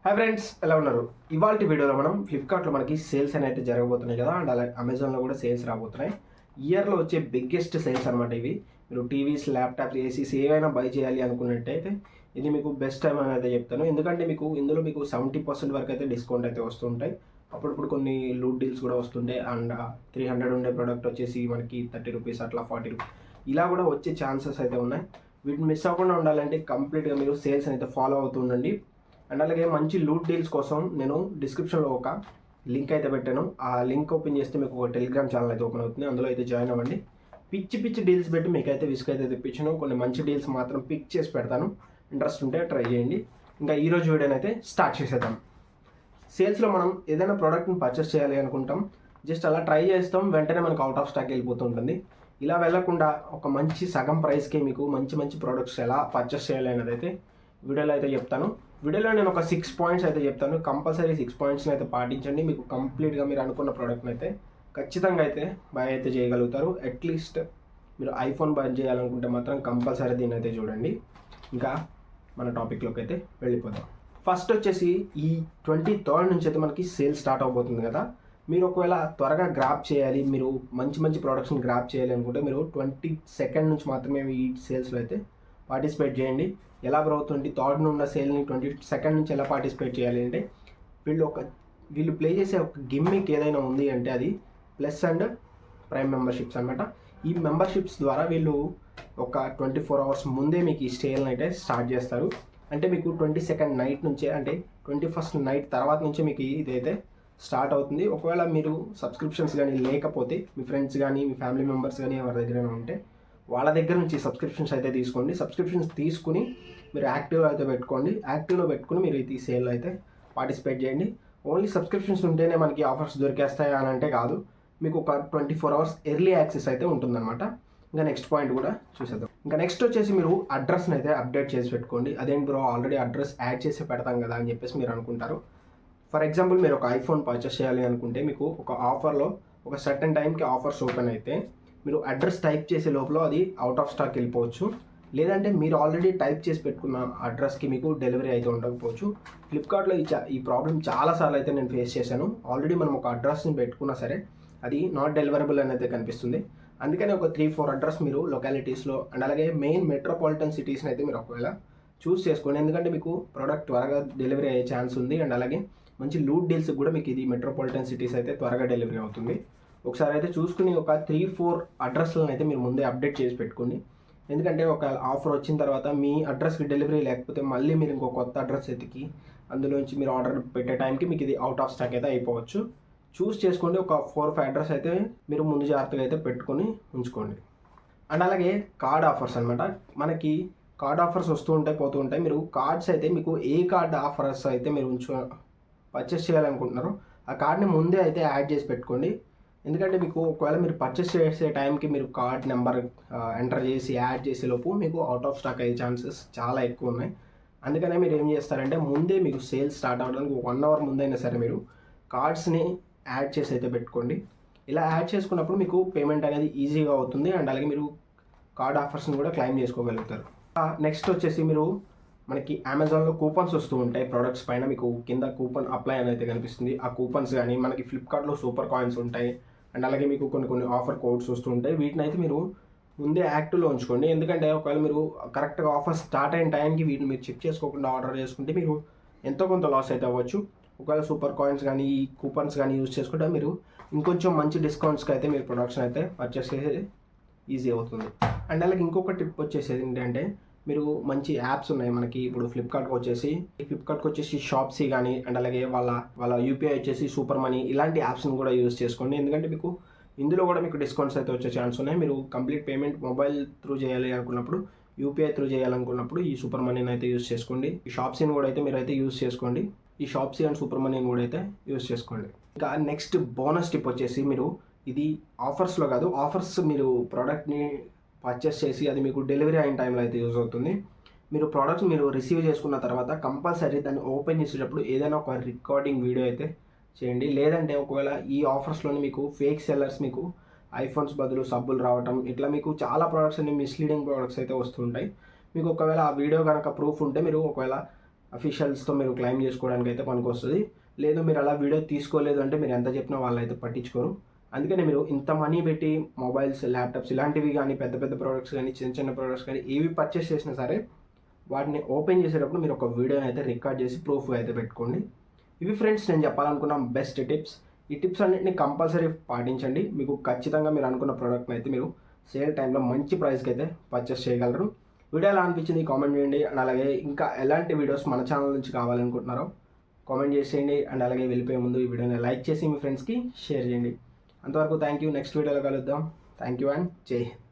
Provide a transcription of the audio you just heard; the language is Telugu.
హాయ్ ఫ్రెండ్స్, ఎలా ఉన్నారు? ఇవాళ వీడియోలో మనం ఫ్లిప్కార్ట్లో మనకి సేల్స్ అనేది జరగబోతున్నాయి కదా, అండ్ అలాగే అమెజాన్లో కూడా సేల్స్ రాబోతున్నాయి. ఇయర్లో వచ్చే బిగ్గెస్ట్ సేల్స్ అనమాట ఇవి. మీరు టీవీస్, ల్యాప్టాప్స్, ఏసీస్ ఏవైనా బై చేయాలి అనుకున్నట్టయితే ఇది మీకు బెస్ట్ టైం అని అయితే చెప్తాను. ఎందుకంటే ఇందులో మీకు 70% వరకు అయితే డిస్కౌంట్ అయితే వస్తుంటాయి. అప్పుడప్పుడు కొన్ని లూట్ డీల్స్ కూడా వస్తుంటాయి. అండ్ 300 ఉండే ప్రోడక్ట్ వచ్చేసి మనకి 30 రూపీస్, అట్లా 40 రూపీస్ ఇలా కూడా వచ్చే ఛాన్సెస్ అయితే ఉన్నాయి. వీటిని మిస్ అవ్వకుండా ఉండాలంటే కంప్లీట్గా మీరు సేల్స్ అయితే ఫాలో అవుతుండండి. అండ్ అలాగే మంచి లూట్ డీల్స్ కోసం నేను డిస్క్రిప్షన్లో ఒక లింక్ అయితే పెట్టాను. ఆ లింక్ ఓపెన్ చేస్తే మీకు ఒక టెలిగ్రామ్ ఛానల్ అయితే ఓపెన్ అవుతుంది. అందులో అయితే జాయిన్ అవ్వండి. పిచ్చి డీల్స్ పెట్టి మీకైతే విసుగు అయితే తెప్పించాను. కొన్ని మంచి డీల్స్ మాత్రం పిక్ చేసి పెడతాను. ఇంట్రెస్ట్ ఉంటే ట్రై చేయండి. ఇంకా ఈరోజు వీడియోని అయితే స్టార్ట్ చేసేద్దాం. సేల్స్లో మనం ఏదైనా ప్రోడక్ట్ని పర్చేస్ చేయాలి అనుకుంటాం, జస్ట్ అలా ట్రై చేస్తాం, వెంటనే మనకు అవుట్ ఆఫ్ స్టాక్ వెళ్ళిపోతుంటుంది. ఇలా వెళ్లకుండా ఒక మంచి సగం ప్రైస్కి మీకు మంచి ప్రోడక్ట్స్ ఎలా పర్చేస్ చేయాలి అనేది అయితే వీడియోలో అయితే చెప్తాను. వీడియోలో నేను ఒక 6 పాయింట్స్ అయితే చెప్తాను. కంపల్సరీ 6 పాయింట్స్ని అయితే పాటించండి. మీకు కంప్లీట్గా మీరు అనుకున్న ప్రోడక్ట్ని అయితే ఖచ్చితంగా అయితే బై అయితే చేయగలుగుతారు. అట్లీస్ట్ మీరు ఐఫోన్ బై చేయాలనుకుంటే మాత్రం కంపల్సరీ దీన్ని అయితే చూడండి. ఇంకా మన టాపిక్లోకి అయితే వెళ్ళిపోదాం. ఫస్ట్ వచ్చేసి ఈ 23rd నుంచి అయితే మనకి సేల్ స్టార్ట్ అవబోతుంది కదా. మీరు ఒకవేళ త్వరగా గ్రాప్ చేయాలి, మీరు మంచి ప్రోడక్ట్స్ని గ్రాప్ చేయాలి అనుకుంటే మీరు 22nd నుంచి మాత్రమే ఈ సేల్స్లో అయితే పార్టిసిపేట్ చేయండి. ఎలా బ్రో 23rd ఉన్న సేల్ని 22nd నుంచి ఎలా పార్టిసిపేట్ చేయాలి అంటే, వీళ్ళు ప్లే చేసే ఒక గిమ్మిక్ ఏదైనా ఉంది అంటే అది ప్లస్ అండ్ ప్రైమ్ మెంబర్షిప్స్ అనమాట. ఈ మెంబర్షిప్స్ ద్వారా వీళ్ళు ఒక 24 అవర్స్ ముందే మీకు ఈ సేల్ని అయితే స్టార్ట్ చేస్తారు. అంటే మీకు 22nd నైట్ నుంచే, అంటే 21st నైట్ తర్వాత నుంచే మీకు ఇదైతే స్టార్ట్ అవుతుంది. ఒకవేళ మీరు సబ్స్క్రిప్షన్స్ కానీ లేకపోతే మీ ఫ్రెండ్స్ కానీ మీ ఫ్యామిలీ మెంబర్స్ కానీ ఎవరి దగ్గర ఉంటే వాళ్ళ దగ్గర నుంచి సబ్స్క్రిప్షన్స్ అయితే తీసుకోండి. సబ్స్క్రిప్షన్స్ తీసుకుని మీరు యాక్టివ్లో అయితే పెట్టుకోండి. యాక్టివ్లో పెట్టుకుని మీరు ఈ సేల్లో అయితే పార్టిసిపేట్ చేయండి. ఓన్లీ సబ్స్క్రిప్షన్స్ ఉంటేనే మనకి ఆఫర్స్ దొరికేస్తాయి అని అంటే కాదు, మీకు ఒక 24 అవర్స్ ఎర్లీ యాక్సెస్ అయితే ఉంటుందన్నమాట. ఇంకా నెక్స్ట్ పాయింట్ కూడా చూసేద్దాం. ఇంకా నెక్స్ట్ వచ్చేసి మీరు అడ్రస్ని అయితే అప్డేట్ చేసి పెట్టుకోండి. అదేంటి బ్రో ఆల్రెడీ అడ్రస్ యాడ్ చేసి పెడతాం కదా అని చెప్పేసి మీరు అనుకుంటారు. ఫర్ ఎగ్జాంపుల్ మీరు ఒక ఐఫోన్ పర్చేస్ చేయాలి అనుకుంటే మీకు ఒక ఆఫర్లో ఒక సర్టెన్ టైంకి ఆఫర్స్ ఓపెన్ అయితే మీరు అడ్రస్ టైప్ చేసే లోపల అది అవుట్ ఆఫ్ స్టాక్ వెళ్ళిపోవచ్చు. లేదంటే మీరు ఆల్రెడీ టైప్ చేసి పెట్టుకున్న అడ్రస్కి మీకు డెలివరీ అయితే ఉండకపోవచ్చు. ఫ్లిప్కార్ట్లో ఈ ప్రాబ్లం చాలాసార్లు అయితే నేను ఫేస్ చేశాను. ఆల్రెడీ మనం ఒక అడ్రస్ని పెట్టుకున్నా సరే అది నాట్ డెలివరబుల్ అని అయితే కనిపిస్తుంది. అందుకని ఒక 3-4 అడ్రస్ మీరు లొకాలిటీస్లో అండ్ అలాగే మెయిన్ మెట్రోపాలిటన్ సిటీస్ని అయితే మీరు ఒకవేళ చూస్ చేసుకోండి. ఎందుకంటే మీకు ప్రోడక్ట్ త్వరగా డెలివరీ అయ్యే ఛాన్స్ ఉంది. అండ్ అలాగే మంచి లూట్ డీల్స్ కూడా మీకు ఇది మెట్రోపాలిటన్ సిటీస్ అయితే త్వరగా డెలివరీ అవుతుంది. ఒకసారి అయితే చూసుకుని ఒక 3-4 అడ్రస్లను అయితే మీరు ముందే అప్డేట్ చేసి పెట్టుకోండి. ఎందుకంటే ఒక ఆఫర్ వచ్చిన తర్వాత మీ అడ్రస్కి డెలివరీ లేకపోతే మళ్ళీ మీరు ఇంకో కొత్త అడ్రస్ ఎతికి అందులోంచి మీరు ఆర్డర్ పెట్టే టైంకి మీకు ఇది అవుట్ ఆఫ్ స్టాక్ అయితే అయిపోవచ్చు. చూస్ చేసుకోండి. ఒక 4-5 అడ్రస్ అయితే మీరు ముందు జాగ్రత్తగా అయితే పెట్టుకొని ఉంచుకోండి. అండ్ అలాగే కార్డ్ ఆఫర్స్ అనమాట. మనకి కార్డ్ ఆఫర్స్ వస్తూ ఉంటాయి, పోతూ ఉంటాయి. మీరు కార్డ్స్ అయితే మీకు ఏ కార్డ్ ఆఫర్స్ అయితే మీరు పర్చేస్ చేయాలనుకుంటున్నారో ఆ కార్డ్ని ముందే అయితే యాడ్ చేసి పెట్టుకోండి. ఎందుకంటే మీకు ఒకవేళ మీరు పర్చేస్ చేసే టైంకి మీరు కార్డ్ నెంబర్ ఎంటర్ చేసి యాడ్ చేసేలోపు మీకు అవుట్ ఆఫ్ స్టాక్ అయ్యే ఛాన్సెస్ చాలా ఎక్కువ ఉన్నాయి. అందుకనే మీరు ఏం చేస్తారంటే ముందే మీకు సేల్స్ స్టార్ట్ అవ్వడానికి 1 అవర్ ముందైనా సరే మీరు కార్డ్స్ని యాడ్ చేసి అయితే పెట్టుకోండి. ఇలా యాడ్ చేసుకున్నప్పుడు మీకు పేమెంట్ అనేది ఈజీగా అవుతుంది. అండ్ అలాగే మీరు కార్డ్ ఆఫర్స్ని కూడా క్లెయిమ్ చేసుకోగలుగుతారు. నెక్స్ట్ వచ్చేసి మీరు మనకి అమెజాన్లో కూపన్స్ వస్తూ ఉంటాయి. ప్రోడక్ట్స్ పైన మీకు కింద కూపన్ అప్లై అని అయితే కనిపిస్తుంది. ఆ కూపన్స్ కానీ మనకి ఫ్లిప్కార్ట్లో సూపర్ కాయిన్స్ ఉంటాయి. అండ్ అలాగే మీకు కొన్ని ఆఫర్ కోడ్స్ వస్తూ ఉంటాయి. వీటిని అయితే మీరు ముందే యాక్టివ్లో ఉంచుకోండి. ఎందుకంటే ఒకవేళ మీరు కరెక్ట్గా ఆఫర్ స్టార్ట్ అయిన టైంకి వీటిని మీరు చెక్ చేసుకోకుండా ఆర్డర్ చేసుకుంటే మీరు ఎంతో కొంత లాస్ అయితే అవ్వచ్చు. ఒకవేళ సూపర్ కాయిన్స్ కానీ ఈ కూపన్స్ కానీ యూజ్ చేసుకుంటే మీరు ఇంకొంచెం మంచి డిస్కౌంట్స్కి అయితే మీరు ప్రొడక్ట్స్ అయితే పర్చేస్ చేసేది ఈజీ అవుతుంది. అండ్ అలాగే ఇంకొక టిప్ వచ్చేసేది ఏంటంటే మీరు మంచి యాప్స్ ఉన్నాయి మనకి. ఇప్పుడు ఫ్లిప్కార్ట్కి వచ్చేసి షాప్సీ కానీ అండ్ అలాగే వాళ్ళ యూపీఐ వచ్చేసి సూపర్ మనీ, ఇలాంటి యాప్స్ని కూడా యూజ్ చేసుకోండి. ఎందుకంటే మీకు ఇందులో కూడా మీకు డిస్కౌంట్స్ అయితే వచ్చే ఛాన్స్ ఉన్నాయి. మీరు కంప్లీట్ పేమెంట్ మొబైల్ త్రూ చేయాలి అనుకున్నప్పుడు, యూపీఐ త్రూ చేయాలనుకున్నప్పుడు ఈ సూపర్ మనీని అయితే యూజ్ చేసుకోండి. ఈ షాప్సీని కూడా అయితే మీరు అయితే యూజ్ చేసుకోండి. ఈ షాప్సీ అండ్ సూపర్ మనీని కూడా అయితే యూజ్ చేసుకోండి. ఇంకా నెక్స్ట్ బోనస్ టిప్ వచ్చేసి మీరు ఇది ఆఫర్స్లో కాదు, ఆఫర్స్ మీరు ప్రోడక్ట్ని పర్చేస్ చేసి అది మీకు డెలివరీ అయిన టైంలో అయితే యూజ్ అవుతుంది. మీరు ప్రోడక్ట్స్ మీరు రిసీవ్ చేసుకున్న తర్వాత కంపల్సరీ దాన్ని ఓపెన్ చేసేటప్పుడు ఏదైనా ఒక రికార్డింగ్ వీడియో అయితే చేయండి. లేదంటే ఒకవేళ ఈ ఆఫర్స్లోని మీకు ఫేక్ సెల్లర్స్ మీకు ఐఫోన్స్ బదులు సబ్బులు రావటం, ఇట్లా మీకు చాలా ప్రోడక్ట్స్ అన్ని మిస్లీడింగ్ ప్రోడక్ట్స్ అయితే వస్తుంటాయి. మీకు ఒకవేళ ఆ వీడియో కనుక ప్రూఫ్ ఉంటే మీరు ఒకవేళ అఫీషియల్స్తో మీరు క్లెయిమ్ చేసుకోవడానికి అయితే పనికొస్తుంది. లేదు మీరు అలా వీడియో తీసుకోలేదు అంటే మీరు ఎంత చెప్పినా వాళ్ళైతే పట్టించుకోరు. అందుకని మీరు ఇంత మనీ పెట్టి మొబైల్స్, ల్యాప్టాప్స్ ఇలాంటివి కానీ పెద్ద పెద్ద ప్రోడక్ట్స్ కానీ చిన్న చిన్న ప్రోడక్ట్స్ కానీ ఏవి పర్చేస్ చేసినా సరే వాటిని ఓపెన్ చేసేటప్పుడు మీరు ఒక వీడియోని అయితే రికార్డ్ చేసి ప్రూఫ్గా అయితే పెట్టుకోండి. ఇవి ఫ్రెండ్స్ నేను చెప్పాలనుకున్న బెస్ట్ టిప్స్. ఈ టిప్స్ అన్నింటినీ కంపల్సరీ పాటించండి. మీకు ఖచ్చితంగా మీరు అనుకున్న ప్రోడక్ట్ని అయితే మీరు సేల్ టైంలో మంచి ప్రైస్కి అయితే పర్చేస్ చేయగలరు. వీడియో ఎలా అనిపించింది కామెంట్ చేయండి. అండ్ అలాగే ఇంకా ఎలాంటి వీడియోస్ మన ఛానల్ నుంచి కావాలనుకుంటున్నారో కామెంట్ చేసేయండి. అండ్ అలాగే వెళ్ళిపోయే ముందు ఈ వీడియోని లైక్ చేసి మీ ఫ్రెండ్స్కి షేర్ చేయండి. అంతవరకు థ్యాంక్ యూ. నెక్స్ట్ వీడియోలో కలుద్దాం. థ్యాంక్ యూ అండ్ జై హింద్.